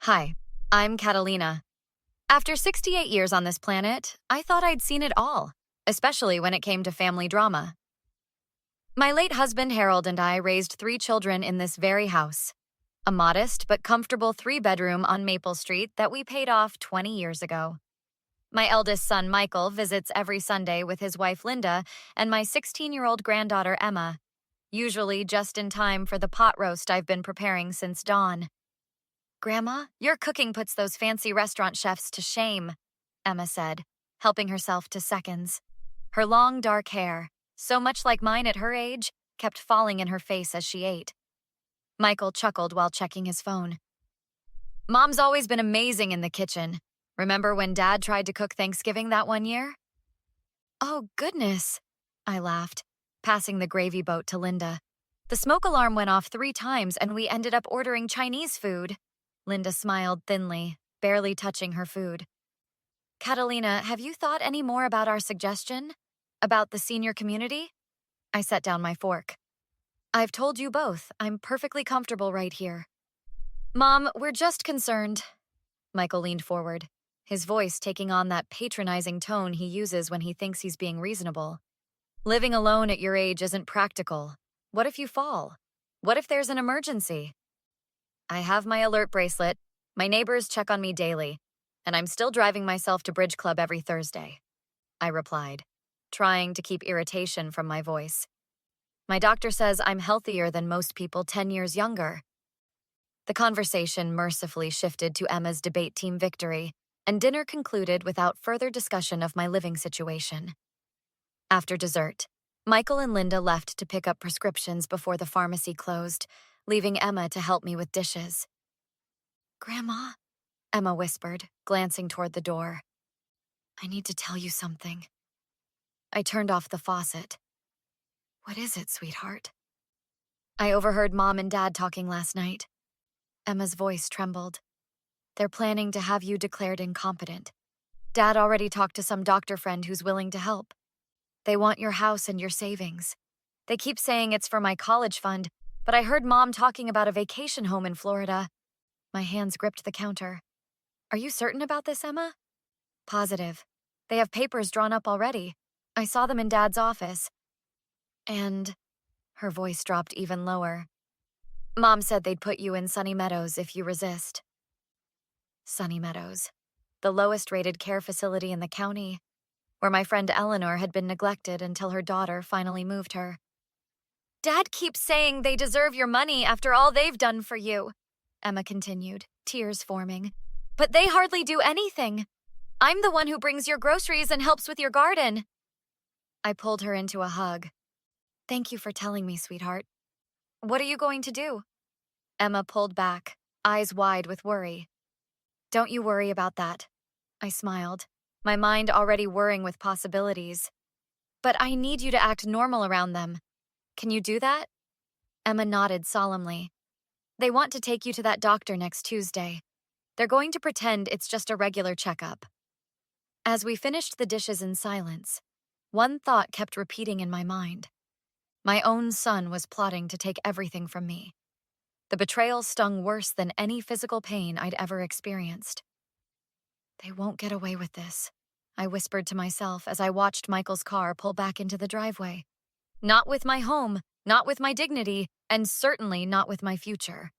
Hi, I'm Catalina. After 68 years on this planet, I thought I'd seen it all, especially when it came to family drama. My late husband Harold and I raised 3 children in this very house, a modest but comfortable 3-bedroom on Maple Street that we paid off 20 years ago. My eldest son Michael visits every Sunday with his wife Linda and my 16-year-old granddaughter Emma, usually just in time for the pot roast I've been preparing since dawn. Grandma, your cooking puts those fancy restaurant chefs to shame, Emma said, helping herself to seconds. Her long, dark hair, so much like mine at her age, kept falling in her face as she ate. Michael chuckled while checking his phone. Mom's always been amazing in the kitchen. Remember when Dad tried to cook Thanksgiving that one year? Oh, goodness, I laughed, passing the gravy boat to Linda. The smoke alarm went off 3 times and we ended up ordering Chinese food. Linda smiled thinly, barely touching her food. Catalina, have you thought any more about our suggestion? About the senior community? I set down my fork. I've told you both. I'm perfectly comfortable right here. Mom, we're just concerned. Michael leaned forward, his voice taking on that patronizing tone he uses when he thinks he's being reasonable. Living alone at your age isn't practical. What if you fall? What if there's an emergency? I have my alert bracelet, my neighbors check on me daily, and I'm still driving myself to Bridge Club every Thursday, I replied, trying to keep irritation from my voice. My doctor says I'm healthier than most people 10 years younger. The conversation mercifully shifted to Emma's debate team victory, and dinner concluded without further discussion of my living situation. After dessert, Michael and Linda left to pick up prescriptions before the pharmacy closed, leaving Emma to help me with dishes. Grandma, Emma whispered, glancing toward the door. I need to tell you something. I turned off the faucet. What is it, sweetheart? I overheard Mom and Dad talking last night. Emma's voice trembled. They're planning to have you declared incompetent. Dad already talked to some doctor friend who's willing to help. They want your house and your savings. They keep saying it's for my college fund, but I heard Mom talking about a vacation home in Florida. My hands gripped the counter. Are you certain about this, Emma? Positive. They have papers drawn up already. I saw them in Dad's office. And her voice dropped even lower. Mom said they'd put you in Sunny Meadows if you resist. Sunny Meadows, the lowest-rated care facility in the county, where my friend Eleanor had been neglected until her daughter finally moved her. Dad keeps saying they deserve your money after all they've done for you, Emma continued, tears forming. But they hardly do anything. I'm the one who brings your groceries and helps with your garden. I pulled her into a hug. Thank you for telling me, sweetheart. What are you going to do? Emma pulled back, eyes wide with worry. Don't you worry about that. I smiled, my mind already whirring with possibilities. But I need you to act normal around them. Can you do that? Emma nodded solemnly. They want to take you to that doctor next Tuesday. They're going to pretend it's just a regular checkup. As we finished the dishes in silence, one thought kept repeating in my mind. My own son was plotting to take everything from me. The betrayal stung worse than any physical pain I'd ever experienced. They won't get away with this, I whispered to myself as I watched Michael's car pull back into the driveway. Not with my home, not with my dignity, and certainly not with my future.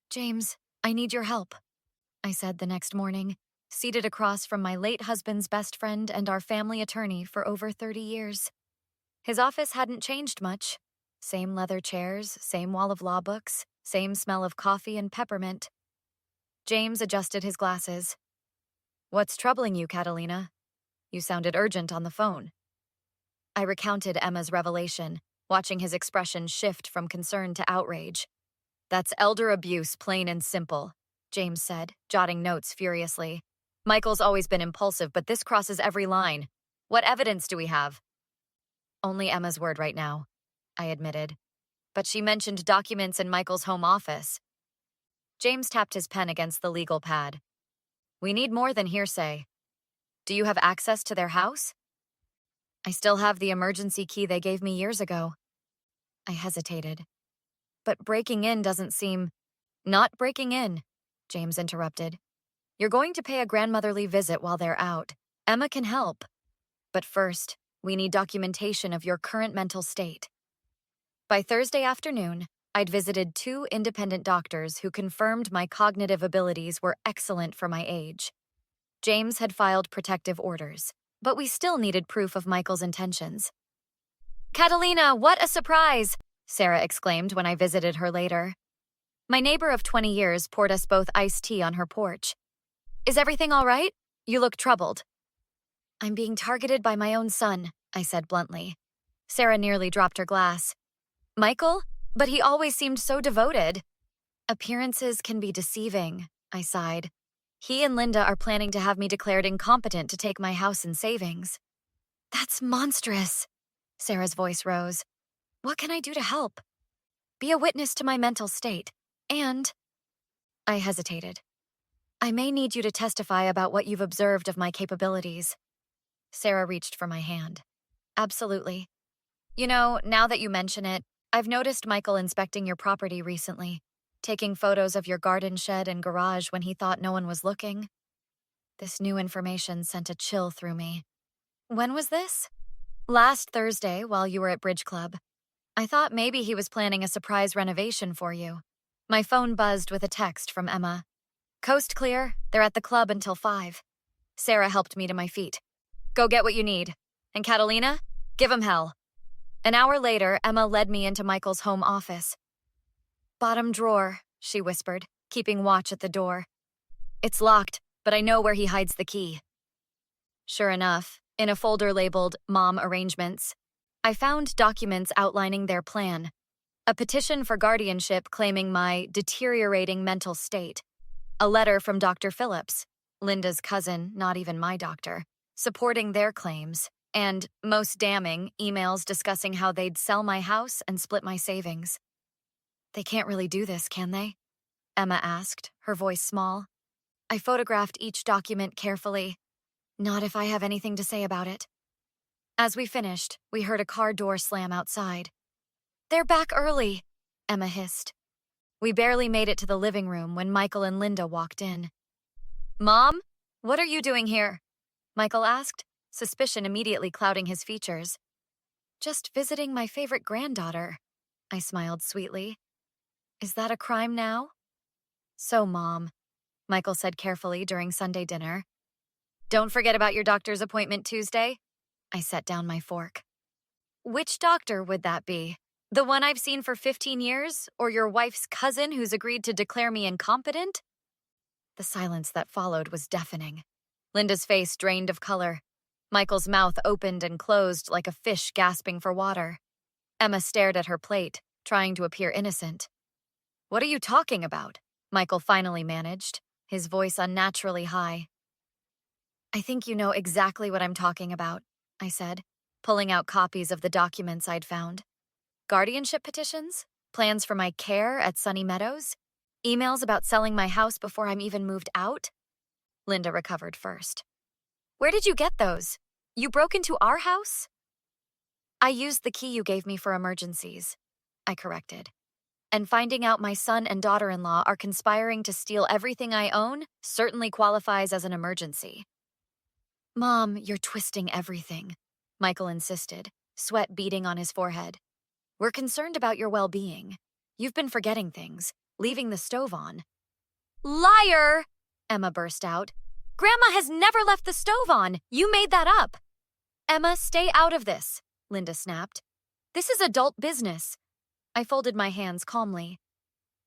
James, I need your help, I said the next morning, seated across from my late husband's best friend and our family attorney for over 30 years. His office hadn't changed much. Same leather chairs, same wall of law books, same smell of coffee and peppermint. James adjusted his glasses. What's troubling you, Catalina? You sounded urgent on the phone. I recounted Emma's revelation, watching his expression shift from concern to outrage. That's elder abuse, plain and simple, James said, jotting notes furiously. Michael's always been impulsive, but this crosses every line. What evidence do we have? Only Emma's word right now, I admitted. But she mentioned documents in Michael's home office. James tapped his pen against the legal pad. We need more than hearsay. Do you have access to their house? I still have the emergency key they gave me years ago. I hesitated. But breaking in doesn't seem... Not breaking in. James interrupted. You're going to pay a grandmotherly visit while they're out. Emma can help. But first, we need documentation of your current mental state. By Thursday afternoon, I'd visited 2 independent doctors who confirmed my cognitive abilities were excellent for my age. James had filed protective orders, but we still needed proof of Michael's intentions. Catalina, what a surprise! Sarah exclaimed when I visited her later. My neighbor of 20 years poured us both iced tea on her porch. Is everything all right? You look troubled. I'm being targeted by my own son, I said bluntly. Sarah nearly dropped her glass. Michael? But he always seemed so devoted. Appearances can be deceiving, I sighed. He and Linda are planning to have me declared incompetent to take my house and savings. That's monstrous. Sarah's voice rose. What can I do to help? Be a witness to my mental state. And... I hesitated. I may need you to testify about what you've observed of my capabilities. Sarah reached for my hand. Absolutely. You know, now that you mention it, I've noticed Michael inspecting your property recently, taking photos of your garden shed and garage when he thought no one was looking. This new information sent a chill through me. When was this? Last Thursday, while you were at Bridge Club. I thought maybe he was planning a surprise renovation for you. My phone buzzed with a text from Emma. Coast clear, they're at the club until 5. Sarah helped me to my feet. Go get what you need. And Catalina, give him hell. An hour later, Emma led me into Michael's home office. Bottom drawer, she whispered, keeping watch at the door. It's locked, but I know where he hides the key. Sure enough, in a folder labeled Mom Arrangements, I found documents outlining their plan. A petition for guardianship claiming my deteriorating mental state. A letter from Dr. Phillips, Linda's cousin, not even my doctor, supporting their claims. And, most damning, emails discussing how they'd sell my house and split my savings. They can't really do this, can they? Emma asked, her voice small. I photographed each document carefully. Not if I have anything to say about it. As we finished, we heard a car door slam outside. They're back early, Emma hissed. We barely made it to the living room when Michael and Linda walked in. Mom, what are you doing here? Michael asked, suspicion immediately clouding his features. Just visiting my favorite granddaughter, I smiled sweetly. Is that a crime now? So, Mom, Michael said carefully during Sunday dinner. Don't forget about your doctor's appointment Tuesday. I set down my fork. Which doctor would that be? The one I've seen for 15 years, or your wife's cousin who's agreed to declare me incompetent? The silence that followed was deafening. Linda's face drained of color. Michael's mouth opened and closed like a fish gasping for water. Emma stared at her plate, trying to appear innocent. What are you talking about? Michael finally managed, his voice unnaturally high. I think you know exactly what I'm talking about, I said, pulling out copies of the documents I'd found. Guardianship petitions? Plans for my care at Sunny Meadows? Emails about selling my house before I'm even moved out? Linda recovered first. Where did you get those? You broke into our house? I used the key you gave me for emergencies, I corrected. And finding out my son and daughter-in-law are conspiring to steal everything I own certainly qualifies as an emergency. Mom, you're twisting everything, Michael insisted, sweat beading on his forehead. We're concerned about your well-being. You've been forgetting things, leaving the stove on. Liar! Emma burst out. Grandma has never left the stove on. You made that up. Emma, stay out of this, Linda snapped. This is adult business. I folded my hands calmly.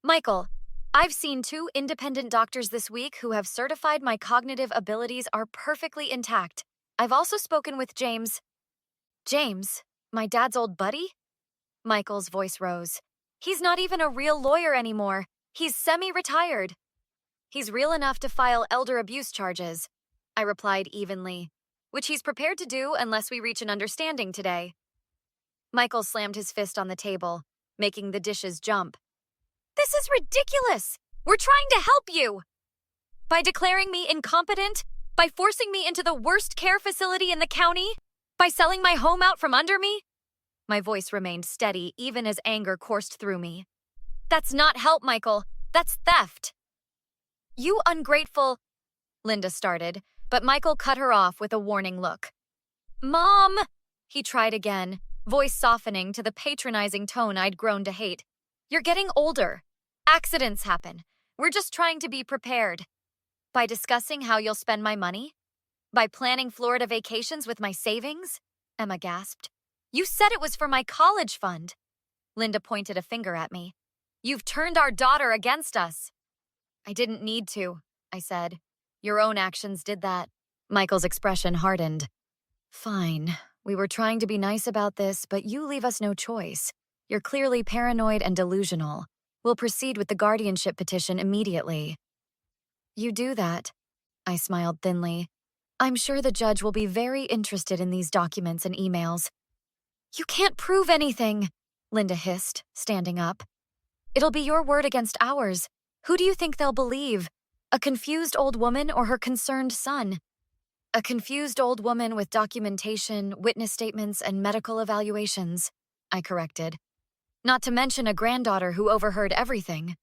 Michael, I've seen 2 independent doctors this week who have certified my cognitive abilities are perfectly intact. I've also spoken with James. James? My dad's old buddy? Michael's voice rose. He's not even a real lawyer anymore. He's semi-retired. He's real enough to file elder abuse charges, I replied evenly, which he's prepared to do unless we reach an understanding today. Michael slammed his fist on the table, making the dishes jump. This is ridiculous! We're trying to help you! By declaring me incompetent? By forcing me into the worst care facility in the county? By selling my home out from under me? My voice remained steady even as anger coursed through me. That's not help, Michael. That's theft. You ungrateful, Linda started, but Michael cut her off with a warning look. Mom, he tried again, voice softening to the patronizing tone I'd grown to hate. You're getting older. Accidents happen. We're just trying to be prepared. By discussing how you'll spend my money? By planning Florida vacations with my savings? Emma gasped. You said it was for my college fund. Linda pointed a finger at me. You've turned our daughter against us. I didn't need to, I said. Your own actions did that. Michael's expression hardened. Fine. We were trying to be nice about this, but you leave us no choice. You're clearly paranoid and delusional. We'll proceed with the guardianship petition immediately. You do that? I smiled thinly. I'm sure the judge will be very interested in these documents and emails. You can't prove anything, Linda hissed, standing up. It'll be your word against ours. Who do you think they'll believe? A confused old woman or her concerned son? A confused old woman with documentation, witness statements, and medical evaluations, I corrected. Not to mention a granddaughter who overheard everything.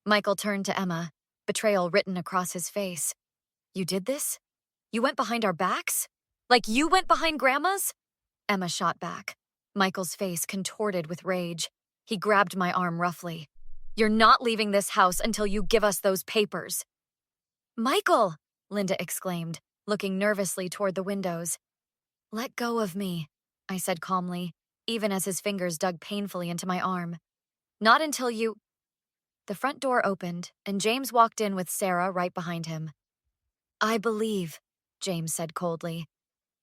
Michael turned to Emma, betrayal written across his face. You did this? You went behind our backs? Like you went behind Grandma's? Emma shot back. Michael's face contorted with rage. He grabbed my arm roughly. You're not leaving this house until you give us those papers. Michael, Linda exclaimed, looking nervously toward the windows. Let go of me, I said calmly, even as his fingers dug painfully into my arm. Not until you... The front door opened, and James walked in with Sarah right behind him. I believe, James said coldly.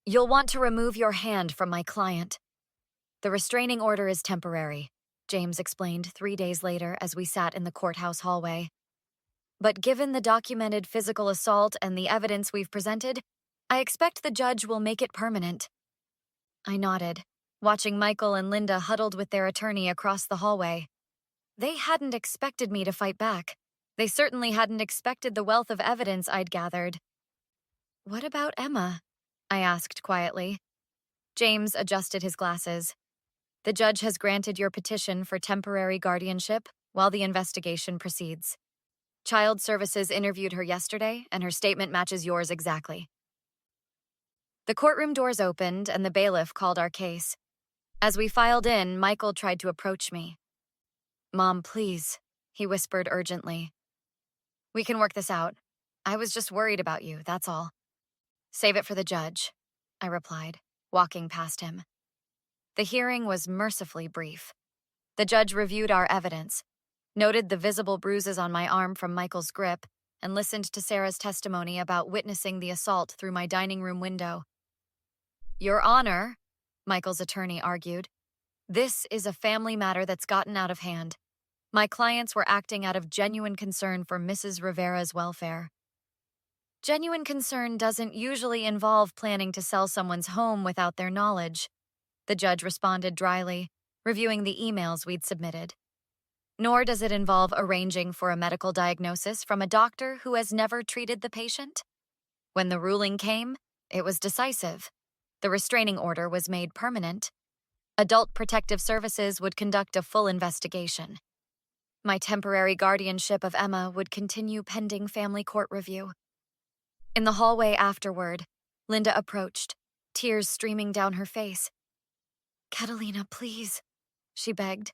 You'll want to remove your hand from my client. The restraining order is temporary, James explained 3 days later as we sat in the courthouse hallway. But given the documented physical assault and the evidence we've presented, I expect the judge will make it permanent. I nodded, watching Michael and Linda huddled with their attorney across the hallway. They hadn't expected me to fight back. They certainly hadn't expected the wealth of evidence I'd gathered. What about Emma? I asked quietly. James adjusted his glasses. The judge has granted your petition for temporary guardianship while the investigation proceeds. Child Services interviewed her yesterday, and her statement matches yours exactly. The courtroom doors opened, and the bailiff called our case. As we filed in, Michael tried to approach me. Mom, please, he whispered urgently. We can work this out. I was just worried about you, that's all. Save it for the judge, I replied, walking past him. The hearing was mercifully brief. The judge reviewed our evidence, noted the visible bruises on my arm from Michael's grip, and listened to Sarah's testimony about witnessing the assault through my dining room window. Your Honor, Michael's attorney argued, this is a family matter that's gotten out of hand. My clients were acting out of genuine concern for Mrs. Rivera's welfare. Genuine concern doesn't usually involve planning to sell someone's home without their knowledge, the judge responded dryly, reviewing the emails we'd submitted. Nor does it involve arranging for a medical diagnosis from a doctor who has never treated the patient. When the ruling came, it was decisive. The restraining order was made permanent. Adult Protective Services would conduct a full investigation. My temporary guardianship of Emma would continue pending family court review. In the hallway afterward, Linda approached, tears streaming down her face. Catalina, please, she begged.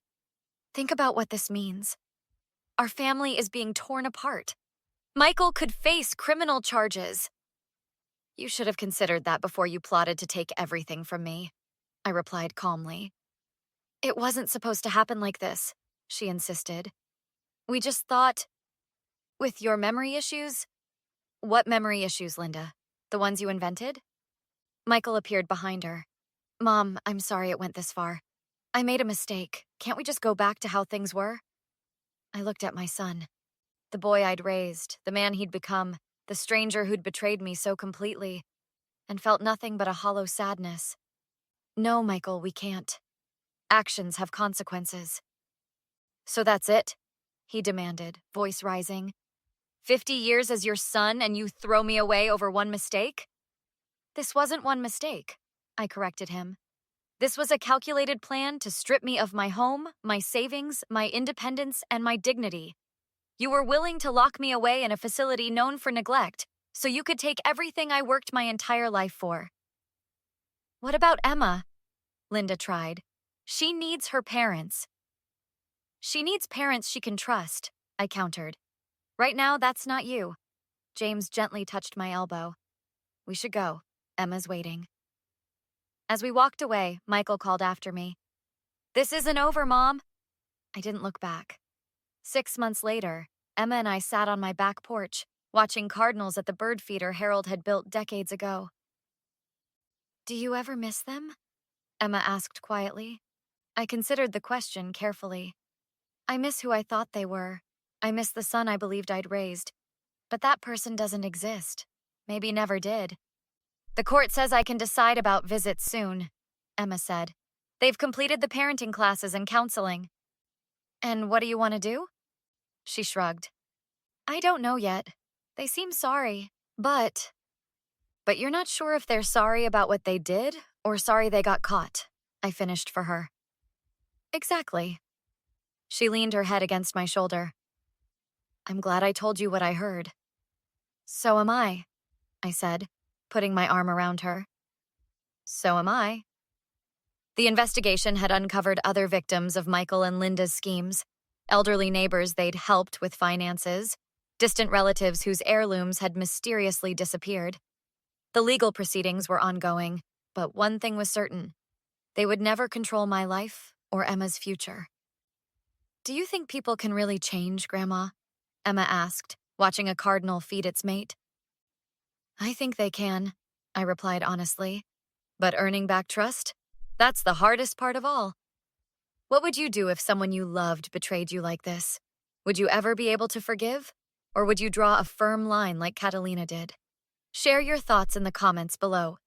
Think about what this means. Our family is being torn apart. Michael could face criminal charges. You should have considered that before you plotted to take everything from me, I replied calmly. It wasn't supposed to happen like this, she insisted. We just thought... With your memory issues? What memory issues, Linda? The ones you invented? Michael appeared behind her. Mom, I'm sorry it went this far. I made a mistake. Can't we just go back to how things were? I looked at my son. The boy I'd raised, the man he'd become, the stranger who'd betrayed me so completely, and felt nothing but a hollow sadness. No, Michael, we can't. Actions have consequences. So that's it? He demanded, voice rising. 50 years as your son and you throw me away over one mistake? This wasn't one mistake, I corrected him. This was a calculated plan to strip me of my home, my savings, my independence, and my dignity. You were willing to lock me away in a facility known for neglect, so you could take everything I worked my entire life for. What about Emma? Linda tried. She needs her parents. She needs parents she can trust, I countered. Right now, that's not you. James gently touched my elbow. We should go. Emma's waiting. As we walked away, Michael called after me. This isn't over, Mom. I didn't look back. 6 months later, Emma and I sat on my back porch, watching cardinals at the bird feeder Harold had built decades ago. Do you ever miss them? Emma asked quietly. I considered the question carefully. I miss who I thought they were. I miss the son I believed I'd raised. But that person doesn't exist. Maybe never did. The court says I can decide about visits soon, Emma said. They've completed the parenting classes and counseling. And what do you want to do? She shrugged. I don't know yet. They seem sorry, but you're not sure if they're sorry about what they did or sorry they got caught, I finished for her. Exactly. She leaned her head against my shoulder. I'm glad I told you what I heard. So am I said, putting my arm around her. So am I. The investigation had uncovered other victims of Michael and Linda's schemes, elderly neighbors they'd helped with finances, distant relatives whose heirlooms had mysteriously disappeared. The legal proceedings were ongoing, but one thing was certain. They would never control my life or Emma's future. Do you think people can really change, Grandma? Emma asked, watching a cardinal feed its mate. I think they can, I replied honestly. But earning back trust? That's the hardest part of all. What would you do if someone you loved betrayed you like this? Would you ever be able to forgive? Or would you draw a firm line like Catalina did? Share your thoughts in the comments below.